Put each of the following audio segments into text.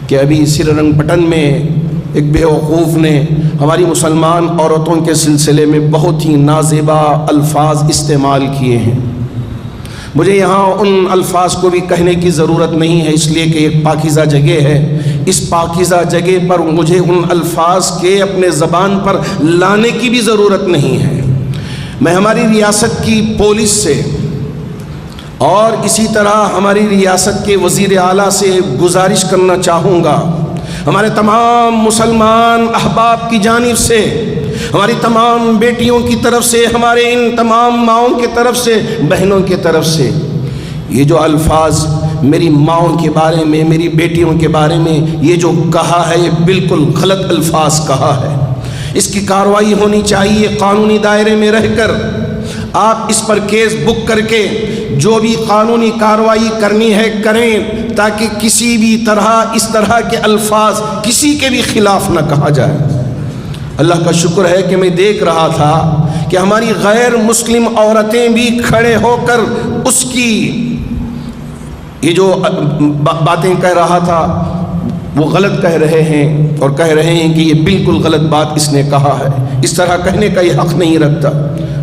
کہ ابھی سررنگ پٹن میں ایک بیوقوف نے ہماری مسلمان عورتوں کے سلسلے میں بہت ہی نازیبا الفاظ استعمال کیے ہیں۔ مجھے یہاں ان الفاظ کو بھی کہنے کی ضرورت نہیں ہے، اس لیے کہ ایک پاکیزہ جگہ ہے۔ اس پاکیزہ جگہ پر مجھے ان الفاظ کے اپنے زبان پر لانے کی بھی ضرورت نہیں ہے۔ میں ہماری ریاست کی پولیس سے اور اسی طرح ہماری ریاست کے وزیر اعلیٰ سے گزارش کرنا چاہوں گا، ہمارے تمام مسلمان احباب کی جانب سے، ہماری تمام بیٹیوں کی طرف سے، ہمارے ان تمام ماؤں کی طرف سے، بہنوں کی طرف سے، یہ جو الفاظ میری ماؤں کے بارے میں، میری بیٹیوں کے بارے میں یہ جو کہا ہے، یہ بالکل غلط الفاظ کہا ہے۔ اس کی کارروائی ہونی چاہیے قانونی دائرے میں رہ کر۔ آپ اس پر کیس بک کر کے جو بھی قانونی کارروائی کرنی ہے کریں، تاکہ کسی بھی طرح اس طرح کے الفاظ کسی کے بھی خلاف نہ کہا جائے۔ اللہ کا شکر ہے کہ میں دیکھ رہا تھا کہ ہماری غیر مسلم عورتیں بھی کھڑے ہو کر اس کی یہ جو باتیں کہہ رہا تھا وہ غلط کہہ رہے ہیں، اور کہہ رہے ہیں کہ یہ بالکل غلط بات اس نے کہا ہے، اس طرح کہنے کا یہ حق نہیں رکھتا۔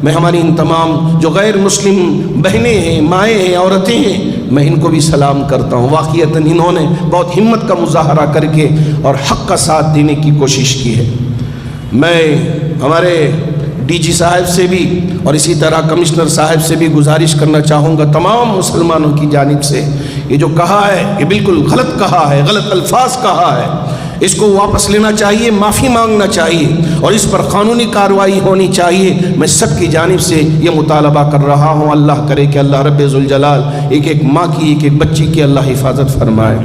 میں ہماری ان تمام جو غیر مسلم بہنیں ہیں، مائیں ہیں، عورتیں ہیں، میں ان کو بھی سلام کرتا ہوں۔ واقعتاً انہوں نے بہت ہمت کا مظاہرہ کر کے اور حق کا ساتھ دینے کی کوشش کی ہے۔ میں ہمارے ڈی جی صاحب سے بھی اور اسی طرح کمشنر صاحب سے بھی گزارش کرنا چاہوں گا، تمام مسلمانوں کی جانب سے، یہ جو کہا ہے یہ بالکل غلط کہا ہے، غلط الفاظ کہا ہے، اس کو واپس لینا چاہیے، معافی مانگنا چاہیے، اور اس پر قانونی کارروائی ہونی چاہیے۔ میں سب کی جانب سے یہ مطالبہ کر رہا ہوں۔ اللہ کرے کہ اللہ رب ذوالجلال ایک ایک ماں کی، ایک ایک بچی کی اللہ حفاظت فرمائے۔